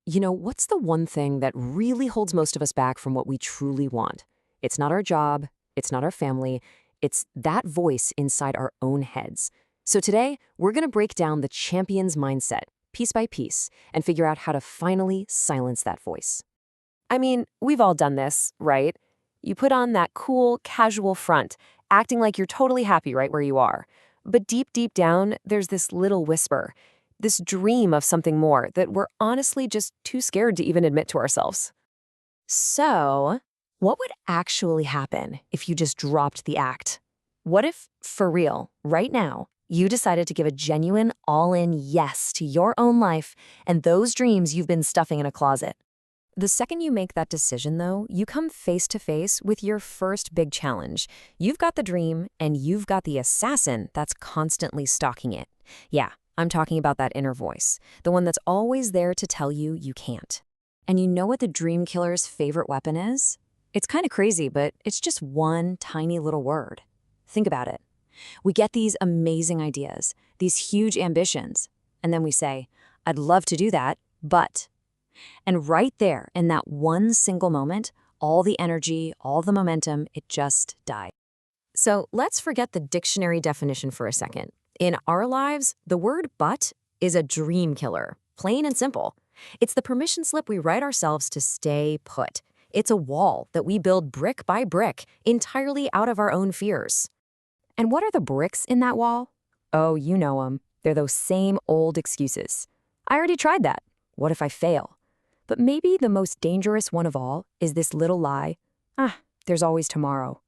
What's the one thing that really holds most of us back from what we truly want? It's not our job, it's not our family, it's that voice inside our own heads. So today, we're going to break down the champion's mindset, piece by piece, and figure out how to finally silence that voice. I mean, we've all done this, right? You put on that cool, casual front, acting like you're totally happy right where you are. But deep down, there's this little whisper, this dream of something more that we're honestly just too scared to even admit to ourselves. So, what would actually happen if you just dropped the act? What if, for real, right now, you decided to give a genuine, all-in yes to your own life and those dreams you've been stuffing in a closet? The second you make that decision, though, you come face to face with your first big challenge. You've got the dream, and you've got the assassin that's constantly stalking it. Yeah, I'm talking about that inner voice, the one that's always there to tell you you can't. And you know what the dream killer's favorite weapon is? It's kind of crazy, but it's just one tiny little word. Think about it. We get these amazing ideas, these huge ambitions, and then we say, I'd love to do that, but... And right there, in that one single moment, all the energy, all the momentum, it just died. So let's forget the dictionary definition for a second. In our lives, the word but is a dream killer, plain and simple. It's the permission slip we write ourselves to stay put. It's a wall that we build brick by brick, entirely out of our own fears. And what are the bricks in that wall? Oh, you know them. They're those same old excuses. I already tried that. What if I fail? But maybe the most dangerous one of all is this little lie, there's always tomorrow.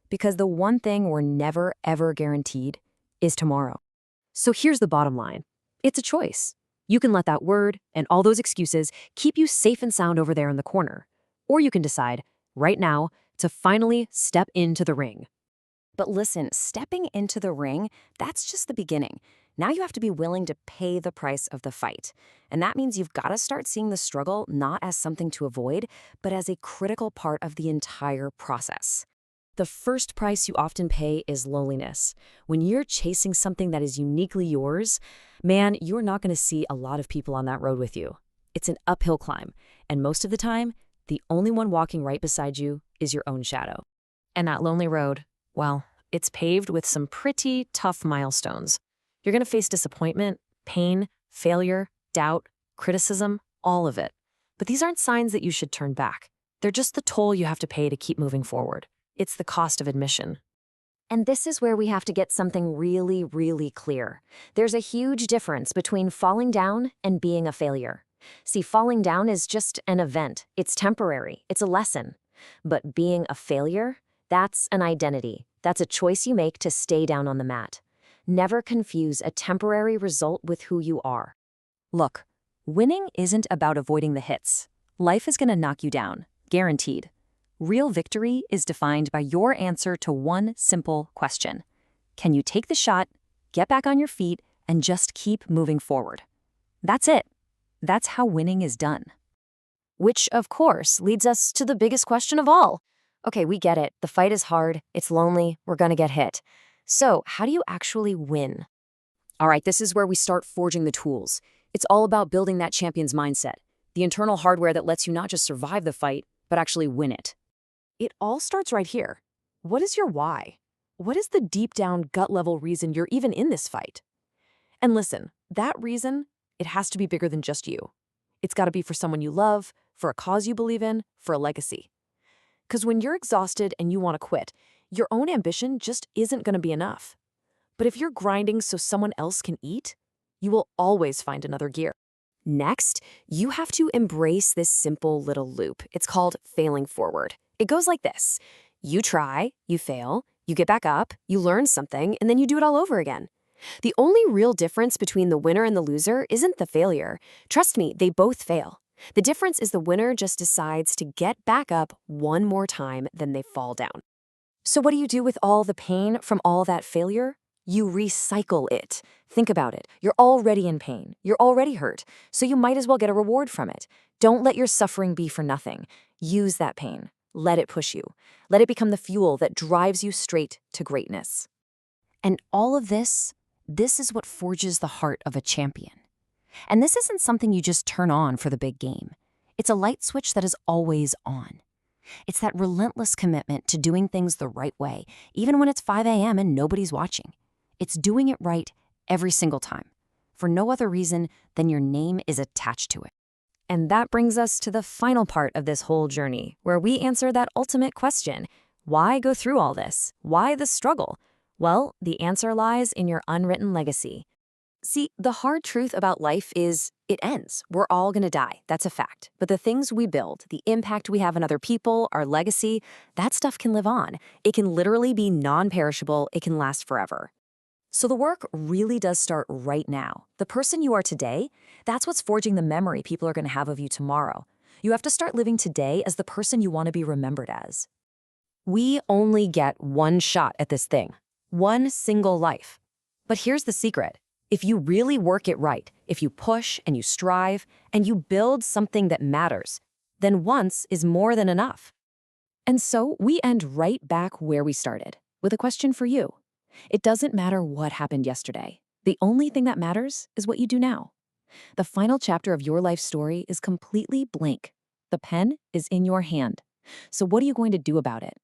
Because the one thing we're never, ever guaranteed is tomorrow. So here's the bottom line. It's a choice. You can let that word and all those excuses keep you safe and sound over there in the corner. Or you can decide, right now, to finally step into the ring. But listen, stepping into the ring, that's just the beginning. Now you have to be willing to pay the price of the fight. And that means you've got to start seeing the struggle not as something to avoid, but as a critical part of the entire process. The first price you often pay is loneliness. When you're chasing something that is uniquely yours, man, you're not going to see a lot of people on that road with you. It's an uphill climb, and most of the time, the only one walking right beside you is your own shadow. And that lonely road, well, it's paved with some pretty tough milestones. You're going to face disappointment, pain, failure, doubt, criticism, all of it. But these aren't signs that you should turn back. They're just the toll you have to pay to keep moving forward. It's the cost of admission. And this is where we have to get something really, really clear. There's a huge difference between falling down and being a failure. See, falling down is just an event. It's temporary. It's a lesson. But being a failure, that's an identity. That's a choice you make to stay down on the mat. Never confuse a temporary result with who you are. Look, winning isn't about avoiding the hits. Life is going to knock you down, guaranteed. Real victory is defined by your answer to one simple question. Can you take the shot, get back on your feet, and just keep moving forward? That's it. That's how winning is done. Which, of course, leads us to the biggest question of all. Okay, we get it. The fight is hard. It's lonely. We're going to get hit. So, how do you actually win? All right, this is where we start forging the tools. It's all about building that champion's mindset, the internal hardware that lets you not just survive the fight, but actually win it. It all starts right here. What is your why? What is the deep down gut level reason you're even in this fight? And listen, that reason, it has to be bigger than just you. It's got to be for someone you love, for a cause you believe in, for a legacy. Because when you're exhausted and you want to quit, your own ambition just isn't going to be enough. But if you're grinding so someone else can eat, you will always find another gear. Next, you have to embrace this simple little loop. It's called failing forward. It goes like this. You try, you fail, you get back up, you learn something, and then you do it all over again. The only real difference between the winner and the loser isn't the failure. Trust me, they both fail. The difference is the winner just decides to get back up one more time than they fall down. So what do you do with all the pain from all that failure? You recycle it. Think about it. You're already in pain. You're already hurt. So you might as well get a reward from it. Don't let your suffering be for nothing. Use that pain. Let it push you. Let it become the fuel that drives you straight to greatness. And all of this is what forges the heart of a champion. And this isn't something you just turn on for the big game. It's a light switch that is always on. It's that relentless commitment to doing things the right way, even when it's 5 a.m. and nobody's watching. It's doing it right every single time, for no other reason than your name is attached to it. And that brings us to the final part of this whole journey, where we answer that ultimate question. Why go through all this? Why the struggle? Well, the answer lies in your unwritten legacy. See, the hard truth about life is it ends. We're all gonna die. That's a fact. But the things we build, the impact we have on other people, our legacy, that stuff can live on. It can literally be non-perishable. It can last forever. So the work really does start right now. The person you are today, that's what's forging the memory people are gonna have of you tomorrow. You have to start living today as the person you want to be remembered as. We only get one shot at this thing, one single life. But here's the secret. If you really work it right, if you push and you strive and you build something that matters, then once is more than enough. And so we end right back where we started, with a question for you. It doesn't matter what happened yesterday. The only thing that matters is what you do now. The final chapter of your life story is completely blank. The pen is in your hand. So what are you going to do about it?